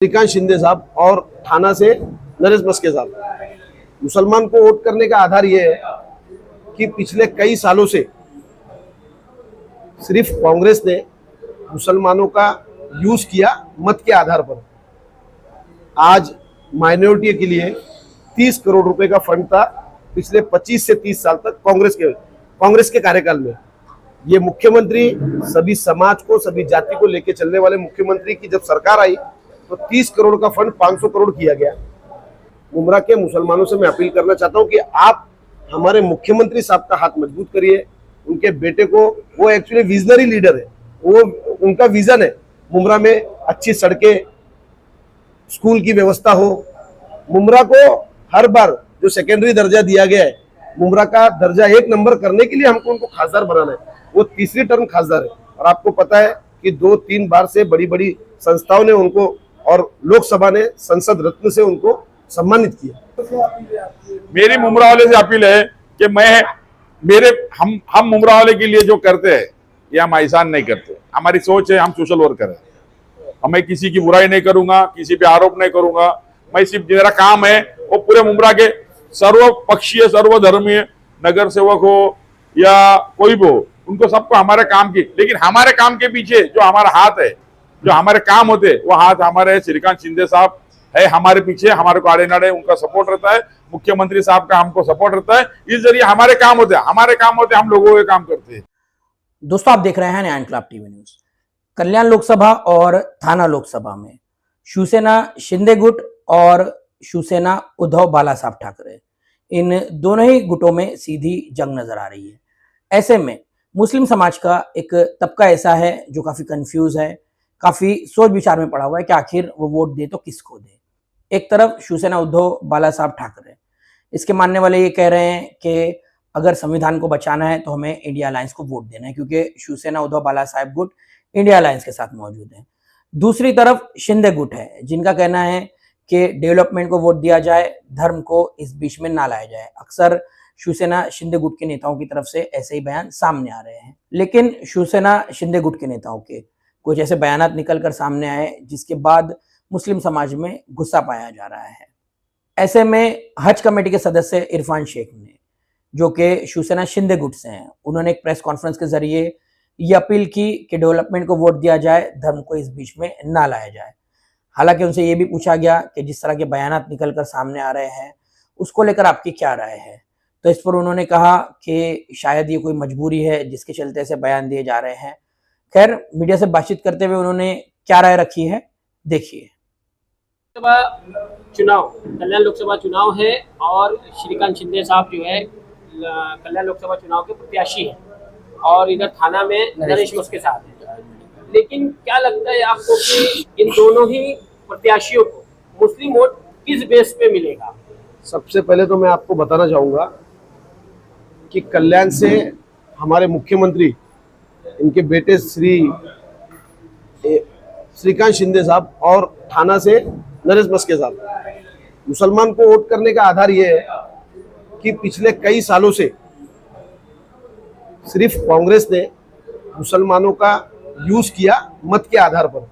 श्रीकांत शिंदे साहब और थाना से नरेश मस्के साहब। मुसलमान को वोट करने का आधार ये है कि पिछले कई सालों से सिर्फ कांग्रेस ने मुसलमानों का यूज किया मत के आधार पर। आज माइनॉरिटी के लिए 30 करोड़ रुपए का फंड था पिछले 25 से 30 साल तक कांग्रेस के कार्यकाल में। ये मुख्यमंत्री सभी समाज को, सभी जाति को लेके चलने वाले मुख्यमंत्री की जब सरकार आई तो 30 करोड़ का फंड 500 करोड़ किया गया। मुमरा के मुसलमानों से मैं अपील करना चाहता हूं कि आप हमारे मुख्यमंत्री साहब का हाथ मजबूत करिए। उनके बेटे को, वो एक्चुअली विजनरी लीडर है, वो उनका विजन है मुमरा में अच्छी सड़कें, स्कूल की व्यवस्था हो। मुमरा को हर बार जो सेकेंडरी दर्जा दिया गया है, मुमरा का दर्जा 1 नंबर करने के लिए हमको उनको खासदार बनाना है। वो तीसरी टर्म खासदार है और आपको पता है कि 2-3 बार से बड़ी बड़ी संस्थाओं ने उनको और लोकसभा ने संसद रत्न से उनको सम्मानित किया। मेरी मुमरा वाले से अपील है कि हम मुमरा वाले के लिए जो करते हैं ये हम एहसान नहीं करते। हमारी सोच है, हम सोशल वर्कर है। मैं किसी की बुराई नहीं करूंगा, किसी पे आरोप नहीं करूंगा। मैं सिर्फ मेरा काम है वो पूरे मुमरा के सर्वपक्षीय, सर्वधर्मीय नगर सेवक हो या कोई भी हो, उनको सबको हमारे काम की, लेकिन हमारे काम के पीछे जो हमारा हाथ है, जो हमारे काम होते, वो हाथ हमारे श्रीकांत शिंदे साहब है हमारे पीछे। हमारे को आड़े नाड़े उनका सपोर्ट रहता है, मुख्यमंत्री साहब का हमको सपोर्ट रहता है। इस जरिए हमारे काम होते, हम लोगों के काम करते हैं। दोस्तों, आप देख रहे हैं नया इनकलाब टीवी न्यूज। कल्याण लोकसभा और थाना लोकसभा में शिवसेना शिंदे गुट और शिवसेना उद्धव बाला साहब ठाकरे, इन दोनों ही गुटों में सीधी जंग नजर आ रही है। ऐसे में मुस्लिम समाज का एक तबका ऐसा है जो काफी कंफ्यूज है, काफी सोच विचार में पड़ा हुआ है कि आखिर वो वोट दे तो किसको दे। एक तरफ शिवसेना उद्धव बाला साहब ठाकरे, इसके मानने वाले ये कह रहे हैं कि अगर संविधान को बचाना है तो हमें इंडिया अलायंस को वोट देना है, क्योंकि शिवसेना उद्धव बाला साहब गुट इंडिया अलायंस के साथ मौजूद है। दूसरी तरफ शिंदे गुट है, जिनका कहना है कि डेवलपमेंट को वोट दिया जाए, धर्म को इस बीच में ना लाया जाए। अक्सर शिवसेना शिंदे गुट के नेताओं की तरफ से ऐसे ही बयान सामने आ रहे हैं, लेकिन शिवसेना शिंदे गुट के नेताओं के कुछ ऐसे बयानात निकल कर सामने आए जिसके बाद मुस्लिम समाज में गुस्सा पाया जा रहा है। ऐसे में हज कमेटी के सदस्य इरफान शेख ने, जो कि शिवसेना शिंदे गुट से हैं, उन्होंने एक प्रेस कॉन्फ्रेंस के जरिए ये अपील की कि डेवलपमेंट को वोट दिया जाए, धर्म को इस बीच में ना लाया जाए। हालांकि उनसे ये भी पूछा गया कि जिस तरह के बयानात निकल कर सामने आ रहे हैं उसको लेकर आपकी क्या राय है, तो इस पर उन्होंने कहा कि शायद ये कोई मजबूरी है जिसके चलते ऐसे बयान दिए जा रहे हैं। खैर, मीडिया से बातचीत करते हुए उन्होंने क्या राय रखी है, देखिए। चुनाव, कल्याण लोकसभा चुनाव है और श्रीकांत शिंदे साहब जो है कल्याण लोकसभा चुनाव के प्रत्याशी हैं और इधर थाना में नरेश मस्के साहब हैं। लेकिन क्या लगता है आपको कि इन दोनों ही प्रत्याशियों को मुस्लिम वोट किस बेस पे मिलेगा? सबसे पहले तो मैं आपको बताना चाहूंगा कि कल्याण से हमारे मुख्यमंत्री, इनके बेटे श्रीकांत शिंदे साहब और थाना से नरेश मस्के साहब। मुसलमान को वोट करने का आधार ये है कि पिछले कई सालों से सिर्फ कांग्रेस ने मुसलमानों का यूज किया मत के आधार पर।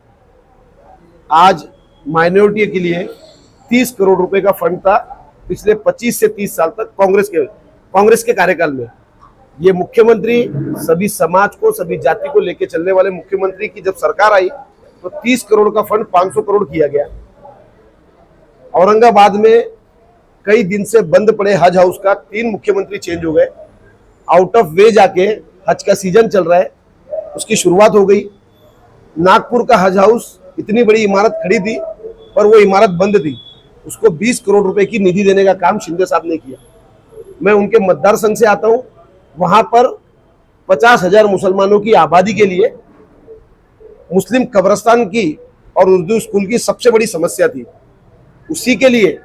आज माइनॉरिटी के लिए 30 करोड़ रुपए का फंड था पिछले 25 से 30 साल तक कांग्रेस के कार्यकाल में। ये मुख्यमंत्री सभी समाज को, सभी जाति को लेके चलने वाले मुख्यमंत्री की जब सरकार आई तो 30 करोड़ का फंड 500 करोड़ किया गया। औरंगाबाद में कई दिन से बंद पड़े हज हाउस का 3 मुख्यमंत्री चेंज हो गए। आउट ऑफ वे जाके हज का सीजन चल रहा है, उसकी शुरुआत हो गई। नागपुर का हज हाउस, इतनी बड़ी इमारत खड़ी थी पर वो इमारत बंद थी, उसको 20 करोड़ रुपए की निधि देने का काम शिंदे साहब ने किया। मैं उनके मतदार संघ से आता हूं, वहां पर 50,000 मुसलमानों की आबादी के लिए मुस्लिम कब्रिस्तान की और उर्दू स्कूल की सबसे बड़ी समस्या थी। उसी के लिए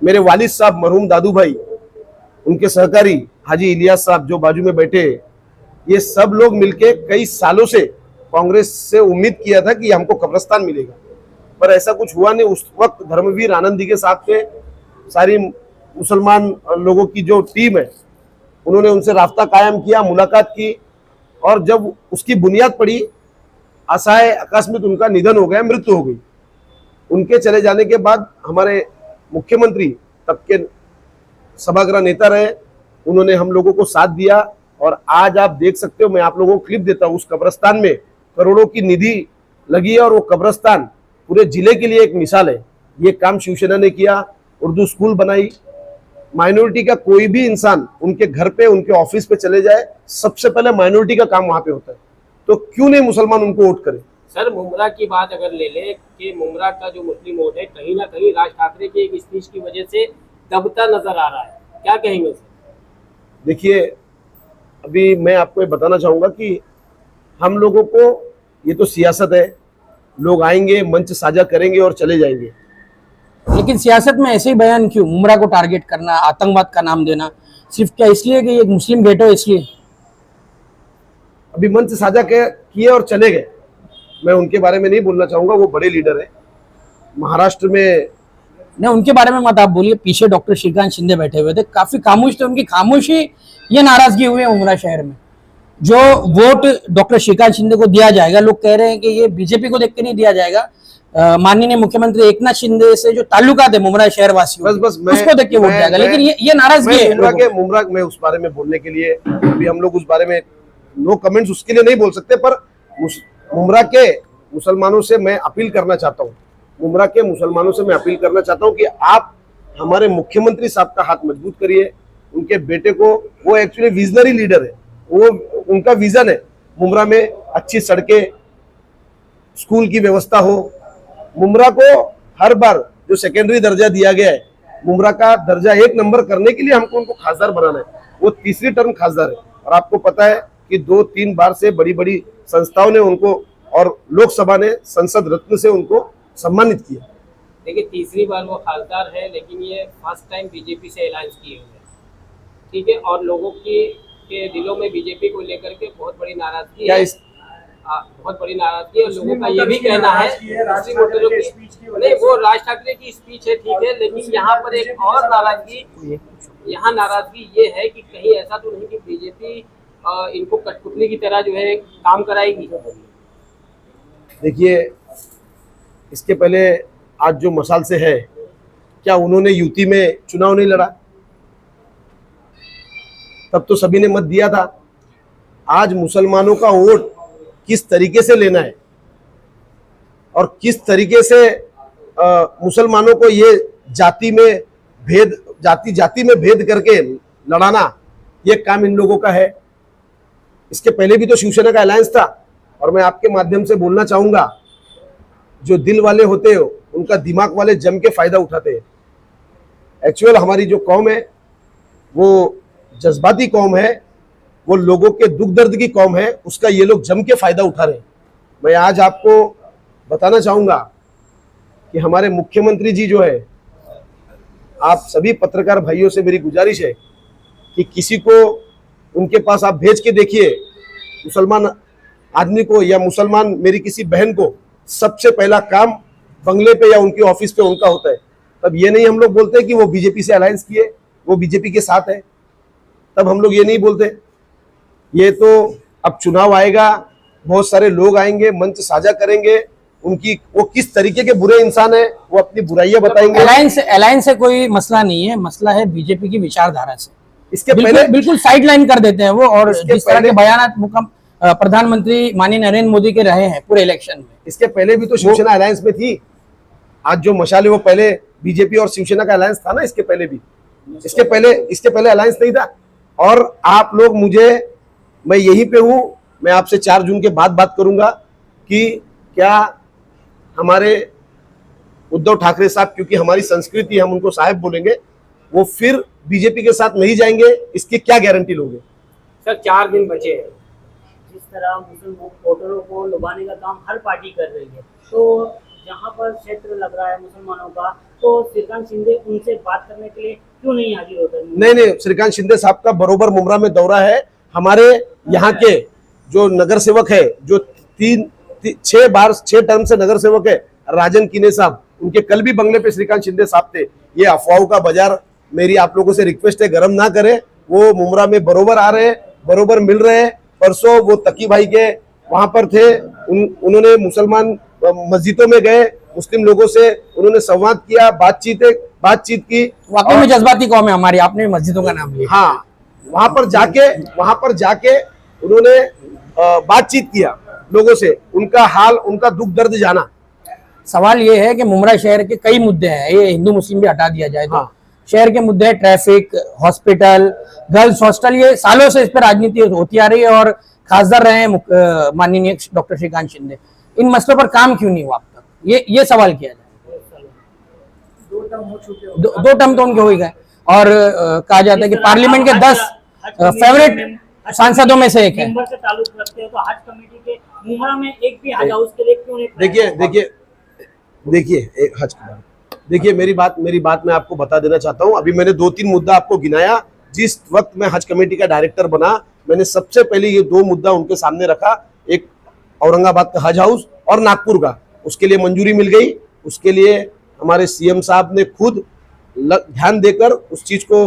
मेरे वालिद साहब मरहूम दादू भाई, उनके सहकारी हाजी इलियास साहब जो बाजू में बैठे, ये सब लोग मिलके कई सालों से कांग्रेस से उम्मीद किया था कि हमको कब्रिस्तान मिलेगा, पर ऐसा कुछ हुआ नहीं। उस वक्त धर्मवीर आनंदी के साथ में सारी मुसलमान लोगों की जो टीम है, उन्होंने उनसे राब्ता कायम किया, मुलाकात की, और जब उसकी बुनियाद पड़ी, आशाएं अकस्मात उनका निधन हो गया, मृत्यु हो गई। उनके चले जाने के बाद हमारे मुख्यमंत्री तब के सभागृह नेता रहे, उन्होंने हम लोगों को साथ दिया। और आज आप देख सकते हो, मैं आप लोगों को क्लिप देता हूँ, उस कब्रिस्तान में करोड़ों की निधि लगी है और वो कब्रिस्तान पूरे जिले के लिए एक मिसाल है। ये काम शिवसेना ने किया, उर्दू स्कूल बनाई। माइनॉरिटी का कोई भी इंसान उनके घर पे, उनके ऑफिस पे चले जाए, सबसे पहले माइनॉरिटी का काम वहां पे होता है। तो क्यों नहीं मुसलमान उनको वोट करे? सर, मुमरा की बात अगर ले लें कि मुमरा का जो मुस्लिम वोट है कहीं ना कहीं राज ठाकरे के एक स्पीच की वजह से दबता नजर आ रहा है, क्या कहेंगे सर? देखिए, अभी मैं आपको ये बताना चाहूंगा कि हम लोगों को, ये तो सियासत है, लोग आएंगे, मंच साझा करेंगे और चले जाएंगे। लेकिन सियासत में ऐसे ही बयान क्यों, मुमरा को टारगेट करना, आतंकवाद का नाम देना, सिर्फ क्या इसलिए कि एक मुस्लिम गेट हो इसलिए? अभी मंच साझा किए और चले गए, मैं उनके बारे में नहीं बोलना चाहूंगा, वो बड़े लीडर है महाराष्ट्र में। नहीं, उनके बारे में मत आप बोलिए। पीछे डॉक्टर श्रीकांत शिंदे बैठे हुए थे, काफी खामोश थे, उनकी खामोशी ये नाराजगी हुई है उमरा शहर में। जो वोट डॉक्टर श्रीकांत शिंदे को दिया जाएगा, लोग कह रहे हैं कि ये बीजेपी को देख के नहीं दिया जाएगा, माननीय मुख्यमंत्री एकनाथ शिंदे से जो ताल्लुकात है मुमरा शहर वासियों, बस उसको देख के वोट जाएगा। लेकिन ये नाराजगी है मुमरा में उस बारे में बोलने के लिए अभी हम लोग उस बारे में नो कमेंट्स उसके लिए नहीं बोल सकते। पर मुमरा के मुसलमानों से मैं अपील करना चाहता हूँ, मुमरा के मुसलमानों से मैं अपील करना चाहता हूँ कि आप हमारे मुख्यमंत्री साहब का हाथ मजबूत करिए। उनके बेटे को, वो एक्चुअली विजनरी लीडर है, वो उनका विजन है मुमरा में अच्छी सड़कें, स्कूल की व्यवस्था हो। मुमरा को हर बार जो सेकेंडरी दर्जा दिया गया है, मुमरा का दर्जा 1 नंबर करने के लिए हमको उनको खासदार बनाना है। वो तीसरी टर्म खासदार है और आपको पता है कि 2-3 बार से बड़ी बड़ी संस्थाओं ने उनको और लोकसभा ने संसद रत्न से उनको सम्मानित किया। देखिए, तीसरी बार वो खासदार है, लेकिन ये फर्स्ट टाइम बीजेपी से अलायंस किए हुए हैं, ठीक है। और लोगों के दिलों में बीजेपी को लेकर के बहुत बड़ी नाराजगी है, बहुत बड़ी नाराजगी है। लोगों का ये भी कहना है, मुस्लिम वोटरों की नहीं, वो राज ठाकरे की स्पीच है, ठीक है, लेकिन यहाँ पर एक और नाराजगी, यहाँ नाराजगी ये है कि कहीं ऐसा तो नहीं कि बीजेपी इनको कठपुतली की तरह जो है काम कराएगी। देखिए, इसके पहले आज जो मसाल से है, क्या उन्होंने यूपी में चुनाव नहीं लड़ा? तब तो सभी ने मत दिया था। आज मुसलमानों का वोट किस तरीके से लेना है और किस तरीके से मुसलमानों को ये जाति में भेद करके लड़ाना, ये काम इन लोगों का है। इसके पहले भी तो शिवसेना का अलायंस था। और मैं आपके माध्यम से बोलना चाहूंगा, जो दिल वाले होते हो उनका दिमाग वाले जम के फायदा उठाते हैं। एक्चुअल हमारी जो कौम है वो जज्बाती कौम है, वो लोगों के दुख दर्द की कौम है, उसका ये लोग जम के फायदा उठा रहे हैं। मैं आज आपको बताना चाहूंगा कि हमारे मुख्यमंत्री जी जो है, आप सभी पत्रकार भाइयों से मेरी गुजारिश है कि किसी को उनके पास आप भेज के देखिए, मुसलमान आदमी को या मुसलमान मेरी किसी बहन को, सबसे पहला काम बंगले पे या उनके ऑफिस पे उनका होता है। तब ये नहीं हम लोग बोलते कि वो बीजेपी से अलायंस किए, वो बीजेपी के साथ है, तब हम लोग ये नहीं बोलते। ये तो अब चुनाव आएगा, बहुत सारे लोग आएंगे, मंच साझा करेंगे, उनकी वो किस तरीके के बुरे इंसान है, वो अपनी बुराइयां बताएंगे। अलायंस से कोई मसला नहीं है, मसला है बीजेपी की विचारधारा से। इसके पहले बिल्कुल साइड लाइन कर देते हैं वो, और जिस तरह के बयान प्रधानमंत्री माननीय नरेंद्र मोदी के रहे हैं पूरे इलेक्शन में। इसके पहले भी तो शिवसेना अलायंस में थी। आज जो मशाल है वो पहले बीजेपी और शिवसेना का अलायंस था ना, इसके पहले भी, इसके पहले अलायंस नहीं था। और आप लोग मैं यहीं पे हूं, मैं आपसे 4 जून के बाद बात करूंगा कि क्या हमारे उद्धव ठाकरे साहब, क्योंकि हमारी संस्कृति हम उनको साहब बोलेंगे, वो फिर बीजेपी के साथ नहीं जाएंगे, इसकी क्या गारंटी लोगे? सर, 4 दिन बचे हैं। जिस तरह मुस्लिम वोटरों को लुभाने का काम हर पार्टी कर रही है, तो जहाँ पर क्षेत्र लग रहा है मुसलमानों का, तो श्रीकांत शिंदे उनसे बात करने के लिए क्यों नहीं हाजिर होते? नहीं, श्रीकांत शिंदे साहब का बरोबर मुमरा में दौरा है। हमारे यहाँ के जो नगर सेवक है, जो 6 टर्म से नगर सेवक है, राजन किने साहब, उनके कल भी बंगले पे श्रीकांत शिंदे साहब थे। ये अफवाहों का बाजार, मेरी आप लोगों से रिक्वेस्ट है, गरम ना करें। वो मुमरा में बरोबर आ रहे हैं, बरोबर मिल रहे हैं। परसों वो तकी भाई के वहां पर थे, उन्होंने मुसलमान मस्जिदों में गए, मुस्लिम लोगों से उन्होंने संवाद किया, बातचीत की। वाकई में जज्बाती कौम है हमारी, आपने मस्जिदों का नाम लिया। हाँ, वहां पर जाके उन्होंने बातचीत किया लोगों से, उनका हाल, उनका दुख दर्द जाना। सवाल ये है कि मुमरा शहर के कई मुद्दे हैं, ये हिंदू मुस्लिम भी हटा दिया जाए तो हाँ। शहर के मुद्दे हैं, ट्रैफिक, हॉस्पिटल, गर्ल्स हॉस्टल, ये सालों से इस पर राजनीति होती आ रही है और खासदार रहे हैं माननीय डॉक्टर श्रीकांत शिंदे। इन मसलों पर काम क्यों नहीं हुआ अब तक, ये सवाल किया जाए। 2 टर्म हो चुके हो। 2 टर्म तो उनके हो ही गए और कहा जाता है कि पार्लियामेंट के 10 फेवरेट सांसदों में से एक है। मेंबर से ताल्लुक रखते हो तो हज कमेटी के मुमरा में एक भी हज हाउस के लिए क्यों नहीं? देखिए एक हज की बात, देखिए मेरी बात मैं आपको बता देना चाहता हूं। अभी मैंने 2-3 मुद्दा आपको गिनाया। जिस वक्त मैं हज कमेटी का डायरेक्टर बना, मैंने सबसे पहले ये 2 मुद्दा उनके सामने रखा, एक औरंगाबाद का हज हाउस और नागपुर का। उसके लिए मंजूरी मिल गई, उसके लिए हमारे सीएम साहब ने खुद ध्यान देकर उस चीज को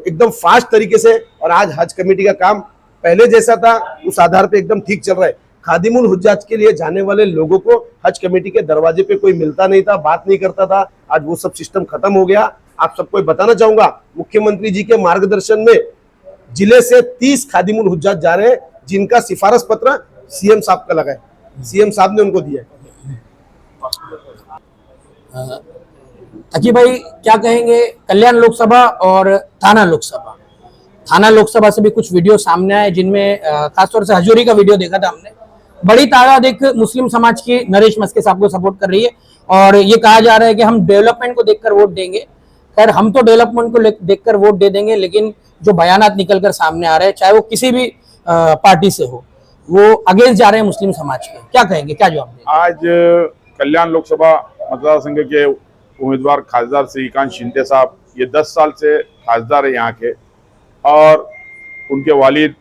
एकदम फास्ट तरीके से, और आज हज कमेटी का काम पहले जैसा था उस आधार पे एकदम ठीक चल रहा है। खादिमुल हुज्जाज के लिए जाने वाले लोगों को हज कमेटी के दरवाजे पे कोई मिलता नहीं था, बात नहीं करता था, आज वो सब सिस्टम खत्म हो गया। आप सबको बताना चाहूंगा, मुख्यमंत्री जी के मार्गदर्शन में जिले से 30 खादिमुल हुज्जाज जा रहे हैं, जिनका सिफारिश पत्र सीएम साहब का लगा है, सीएम साहब ने उनको दिया है। अकी भाई क्या कहेंगे, कल्याण लोकसभा और थाना लोकसभा से भी कुछ वीडियो सामने आए जिनमें खासतौर से हजूरी का वीडियो देखा था हमने। बड़ी तादाद एक मुस्लिम समाज की नरेश मस्के साहब को सपोर्ट कर रही है और ये कहा जा रहा है कि हम डेवलपमेंट को देखकर वोट देंगे। खैर हम तो डेवलपमेंट को देखकर वोट दे देंगे, लेकिन जो बयानात निकलकर सामने आ रहे हैं, चाहे वो किसी भी पार्टी से हो, वो अगेंस्ट जा रहे हैं मुस्लिम समाज के। क्या कहेंगे, क्या जवाब देंगे? आज कल्याण लोकसभा मतदार संघ के उम्मीदवार खासदार श्रीकांत शिंदे साहब, ये 10 साल से खासदार है यहाँ के, और उनके वालिद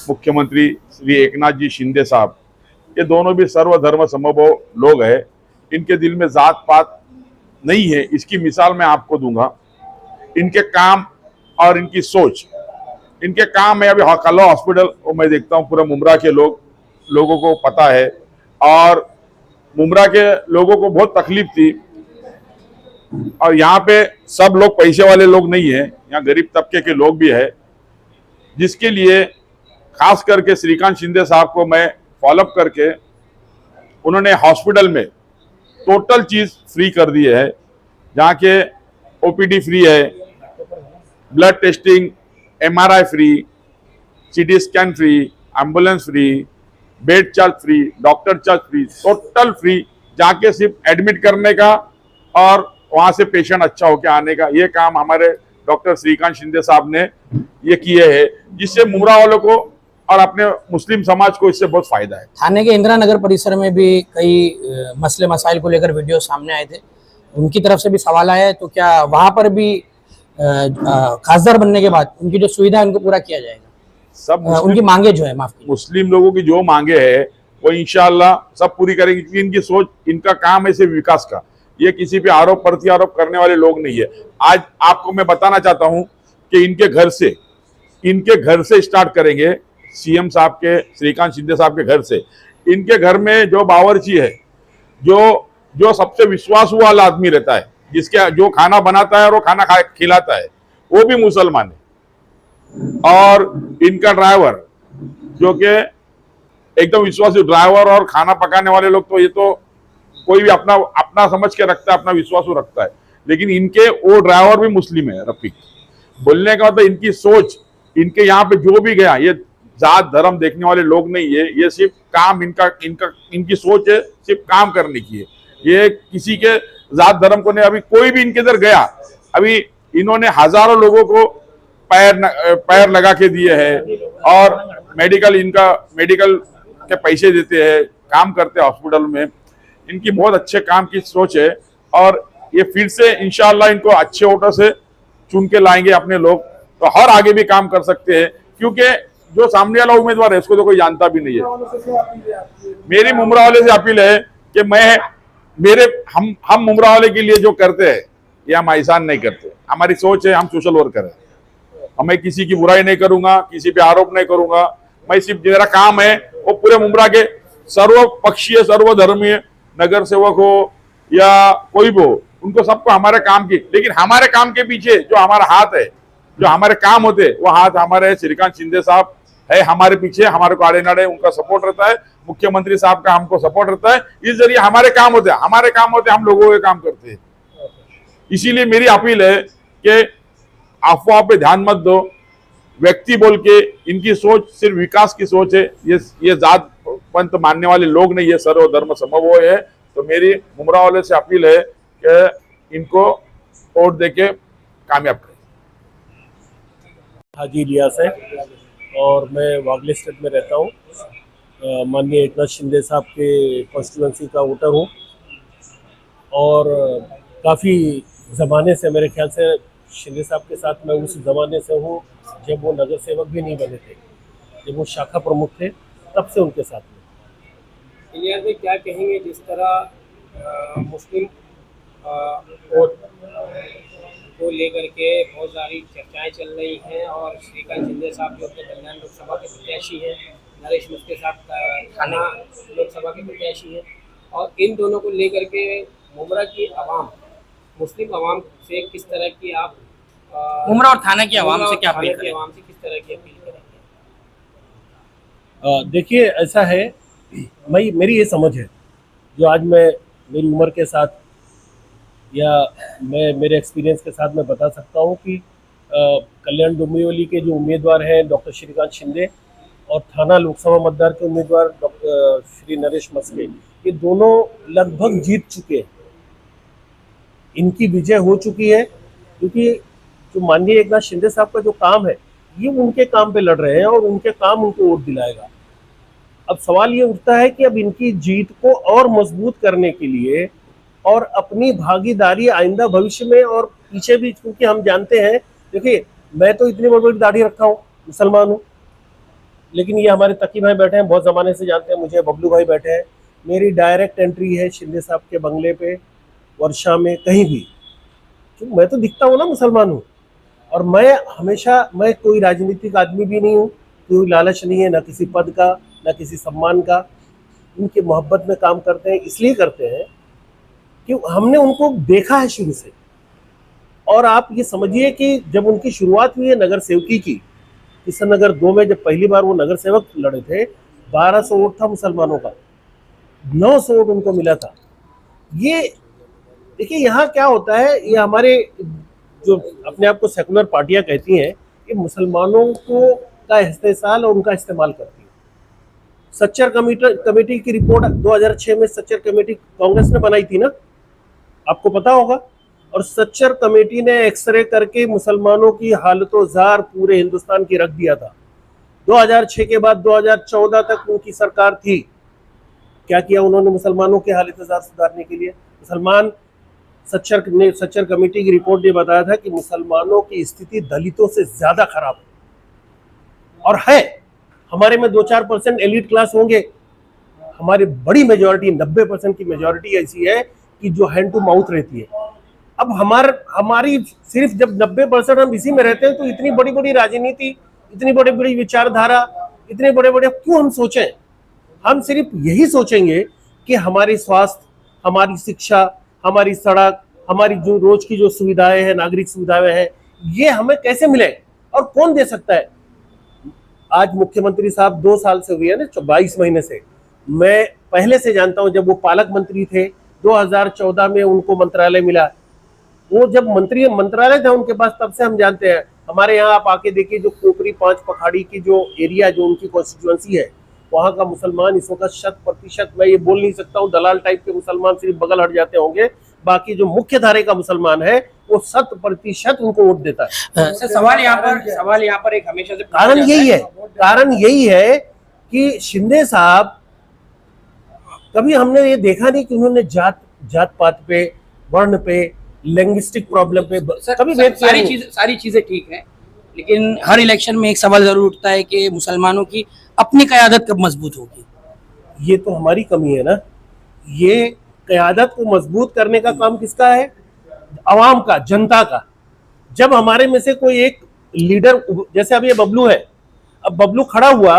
मुख्यमंत्री श्री एकनाथ जी शिंदे साहब, ये दोनों भी सर्वधर्म समभाव लोग हैं। इनके दिल में जात पात नहीं है। इसकी मिसाल मैं आपको दूंगा, इनके काम और इनकी सोच। इनके काम है, अभी कल्ला हॉस्पिटल वो मैं देखता हूँ पूरा मुमरा के लोगों को पता है, और मुमरा के लोगों को बहुत तकलीफ थी। और यहाँ पे सब लोग पैसे वाले लोग नहीं है, यहाँ गरीब तबके के लोग भी है, जिसके लिए खास करके श्रीकांत शिंदे साहब को मैं फॉलोअप करके उन्होंने हॉस्पिटल में टोटल चीज फ्री कर दी है। जहाँ के ओपीडी फ्री है, blood testing, MRI free, CT scan free, ambulance free, bed charge free, doctor charge free, total free. जाके सिर्फ एडमिट करने का और वहां से पेशेंट अच्छा होकर आने का, ये काम हमारे डॉक्टर श्रीकांत शिंदे साहब ने ये किए हैं, जिससे मुमरा वालों को और अपने मुस्लिम समाज को इससे बहुत फायदा है। थाने के इंदिरा नगर परिसर में भी कई मसले मसाइल को लेकर वीडियो सामने आए थे, उनकी तरफ से भी सवाल आया है, तो क्या वहां पर भी खासदार बनने के बाद उनकी जो सुविधा है उनको पूरा किया जाएगा? सब उनकी मांगे जो है, माफ कीजिए, मुस्लिम लोगों की जो मांगे है वो इंशाल्लाह सब पूरी करेंगे, क्योंकि इनकी सोच, इनका काम है सिर्फ विकास का। ये किसी पे आरोप प्रत्यारोप करने वाले लोग नहीं है। आज आपको मैं बताना चाहता हूं कि इनके घर से स्टार्ट करेंगे, सीएम साहब के, श्रीकांत शिंदे साहब के घर से। इनके घर में जो बावर्ची है, जो सबसे विश्वास वाला आदमी रहता है, जिसके जो खाना बनाता है और वो खाना खिलाता है, वो भी मुसलमान है। और इनका ड्राइवर जो कि एकदम विश्वासी ड्राइवर और खाना पकाने वाले लोग, तो ये तो कोई भी अपना समझ के रखता है, अपना विश्वास रखता है, लेकिन इनके वो ड्राइवर भी मुस्लिम है। रफीक बोलने का मतलब इनकी सोच, इनके यहाँ पे जो भी गया, ये जात धर्म देखने वाले लोग नहीं है, ये सिर्फ काम, इनकी सोच है सिर्फ काम करने की है। ये किसी के जात धर्म को नहीं। अभी कोई भी इनके इधर गया, अभी इन्होंने हजारों लोगों को पैर लगा के दिए हैं, और मेडिकल के पैसे देते हैं, काम करते हैं हॉस्पिटल में। इनकी बहुत अच्छे काम की सोच है, और ये फिर से इंशाल्लाह इनको अच्छे वोटों से चुन के लाएंगे अपने लोग, तो हर आगे भी काम कर सकते हैं, क्योंकि जो सामने वाला उम्मीदवार है उसको तो कोई जानता भी नहीं है। मेरी मुमरा वाले से अपील है कि हम मुमरा वाले के लिए जो करते हैं ये हम एहसान नहीं करते। हमारी सोच है, हम सोशल वर्कर है, मैं किसी की बुराई नहीं करूंगा, किसी पे आरोप नहीं करूंगा। मैं सिर्फ मेरा काम है वो पूरे मुमरा के सर्वपक्षीय सर्वधर्मीय नगर सेवक हो, या कोई भी हो, उनको सबको हमारे काम की, लेकिन हमारे काम के पीछे जो हमारा हाथ है, जो हमारे काम होते हैं, वो हाथ हमारे श्रीकांत शिंदे साहब है हमारे पीछे, हमारे को आड़े नाड़े उनका सपोर्ट रहता है, मुख्यमंत्री साहब का हमको सपोर्ट रहता है। इस जरिए हमारे काम होते हैं, हम लोगों के काम करते हैं। इसीलिए मेरी अपील है कि अफवाह पे ध्यान मत दो, व्यक्ति बोल के, इनकी सोच सिर्फ विकास की सोच है, ये जात पंथ मानने वाले लोग नहीं, ये सर्वधर्म समन्वय है। तो मेरी मुमरा वाले से अपील है कि इनको वोट देके कामयाब करें। हाजी इलियास है और मैं वागले स्टेट में रहता हूँ। माननीय एकनाथ शिंदे साहब के कॉन्स्टिट्यूंसी का वोटर हूँ और काफ़ी ज़माने से, मेरे ख्याल से शिंदे साहब के साथ मैं उस ज़माने से हूँ जब वो नगर सेवक भी नहीं बने थे, जब वो शाखा प्रमुख थे, तब से उनके साथ में। इलियास में क्या कहेंगे, जिस तरह मुस्लिम वोट को लेकर के बहुत सारी चर्चाएं चल रही हैं और श्रीकांत शिंदे साहब जो अपने कल्याण लोकसभा के प्रत्याशी हैं, नरेश मुस्के साहब थाना लोकसभा के प्रत्याशी हैं, और इन दोनों को लेकर के मुमरा की आवाम, मुस्लिम आवाम से किस तरह की आप मुमरा और थाना की आवाम से क्या अपील करें? आवाम से किस तरह की अपील करेंगे? देखिए, ऐसा है, मेरी ये समझ है, जो आज मैं मेरी उम्र के साथ या मैं मेरे एक्सपीरियंस के साथ मैं बता सकता हूँ कि कल्याण डोंबिवली के जो उम्मीदवार हैं डॉक्टर श्रीकांत शिंदे और थाना लोकसभा मतदार के उम्मीदवार डॉक्टर श्री नरेश मस्के, ये दोनों लगभग जीत चुके हैं, इनकी विजय हो चुकी है, क्योंकि जो माननीय एकनाथ शिंदे साहब का जो काम है, ये उनके काम पे लड़ रहे हैं और उनके काम उनको वोट दिलाएगा। अब सवाल ये उठता है कि अब इनकी जीत को और मजबूत करने के लिए और अपनी भागीदारी आइंदा भविष्य में और पीछे भी, क्योंकि हम जानते हैं, देखिए मैं तो इतनी बड़ी बड़ी दाढ़ी रखा हूँ, मुसलमान हूँ, लेकिन ये हमारे तकी भाई बैठे हैं, बहुत ज़माने से जानते हैं मुझे, बबलू भाई बैठे हैं, मेरी डायरेक्ट एंट्री है शिंदे साहब के बंगले पे, वर्षा में, कहीं भी, क्योंकि मैं तो दिखता हूँ ना मुसलमान हूँ। और मैं हमेशा, मैं कोई राजनीतिक आदमी भी नहीं हूँ, कोई लालच नहीं है, ना किसी पद का, ना किसी सम्मान का, उनकी मोहब्बत में काम करते हैं, इसलिए करते हैं कि हमने उनको देखा है शुरू से। और आप ये समझिए कि जब उनकी शुरुआत हुई है नगर सेवकी की, किशन नगर 2 में जब पहली बार वो नगर सेवक लड़े थे, 1200 वोट था मुसलमानों का, 900 वोट उनको मिला था। ये देखिए यहाँ क्या होता है, ये हमारे जो अपने आप को सेकुलर पार्टियां कहती हैं, ये मुसलमानों को का इस्तेसाल और उनका इस्तेमाल करती है। सच्चर कमेटी की रिपोर्ट 2006 में सच्चर कमेटी कांग्रेस ने बनाई थी ना, आपको पता होगा, और सच्चर कमेटी ने एक्सरे करके मुसलमानों की हालतो जार पूरे हिंदुस्तान की रख दिया था। 2006 के बाद 2014 तक उनकी सरकार थी, क्या किया उन्होंने मुसलमानों के हालत जार सुधारने के लिए? मुसलमान सच्चर कमेटी की रिपोर्ट ने बताया था कि मुसलमानों की स्थिति दलितों से ज्यादा खराब है, और है, हमारे में 2-4% एलिट क्लास होंगे, हमारी बड़ी मेजॉरिटी 90% की मेजॉरिटी ऐसी है कि जो हैंड टू माउथ रहती है। अब हमारी सिर्फ जब 90% हम इसी में रहते हैं, तो इतनी बड़ी बड़ी राजनीति, इतनी बड़ी बड़ी विचारधारा, इतने बड़े बड़े क्यों हम सोचें? हम सिर्फ यही सोचेंगे कि हमारी स्वास्थ्य, हमारी शिक्षा, हमारी सड़क, हमारी जो रोज की जो सुविधाएं हैं, नागरिक सुविधाएं हैं, ये हमें कैसे मिले और कौन दे सकता है? आज मुख्यमंत्री साहब 2 साल से हुए हैं ना, 22 महीने से, मैं पहले से जानता हूं, जब वो पालक मंत्री थे 2014 में उनको मंत्रालय मिला, वो जब मंत्रालय था उनके पास, तब से हम जानते हैं। हमारे यहाँ आप आके देखिए, जो कोकरी 5 पखाड़ी की जो एरिया, जो उनकी कॉन्स्टिट्यूएंसी है, वहाँ का मुसलमान इस वक्त 100%, मैं ये बोल नहीं सकता हूँ, दलाल टाइप के मुसलमान सिर्फ बगल हट जाते होंगे, बाकी जो मुख्य धारे का मुसलमान है वो 100% उनको वोट देता है। सवाल यहाँ पर एक हमेशा से कारण यही है कि शिंदे साहब, कभी हमने ये देखा नहीं कि उन्होंने जात पात पे, वर्ण पे, लिंग्विस्टिक प्रॉब्लम पे कभी सारी चीजें ठीक है, लेकिन हर इलेक्शन में एक सवाल जरूर उठता है कि मुसलमानों की अपनी क़यादत कब मजबूत होगी? ये तो हमारी कमी है ना। ये क़यादत को मजबूत करने का काम किसका है? अवाम का, जनता का। जब हमारे में से कोई एक लीडर, जैसे अब ये बबलू है, अब बबलू खड़ा हुआ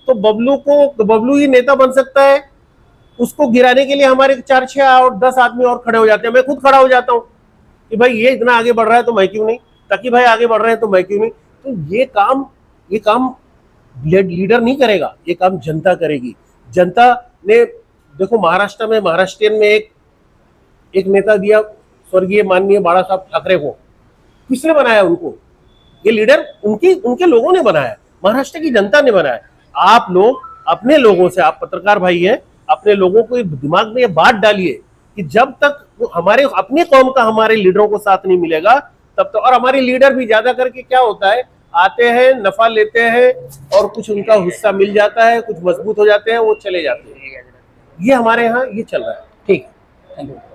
तो बबलू ही नेता बन सकता है, उसको गिराने के लिए हमारे 4, 6 और 10 आदमी और खड़े हो जाते हैं। मैं खुद खड़ा हो जाता हूँ कि भाई ये इतना आगे बढ़ रहा है तो मैं क्यों नहीं, ताकि भाई आगे बढ़ रहे हैं तो मैं क्यों नहीं। तो ये काम लीडर नहीं करेगा, ये काम जनता करेगी। जनता ने देखो महाराष्ट्र में, महाराष्ट्रियन में एक नेता दिया, स्वर्गीय माननीय बाला साहब ठाकरे को। किसने बनाया उनको? ये लीडर उनके लोगों ने बनाया, महाराष्ट्र की जनता ने बनाया। आप लोग अपने लोगों से, आप पत्रकार भाई हैं, अपने लोगों को दिमाग में ये बात डालिए कि जब तक हमारे अपनी कौम का हमारे लीडरों को साथ नहीं मिलेगा तब तक। और हमारे लीडर भी ज्यादा करके क्या होता है, आते हैं, नफा लेते हैं और कुछ उनका हिस्सा मिल जाता है, कुछ मजबूत हो जाते हैं, वो चले जाते हैं। ये हमारे यहाँ ये चल रहा है। ठीक है, थैंक यू।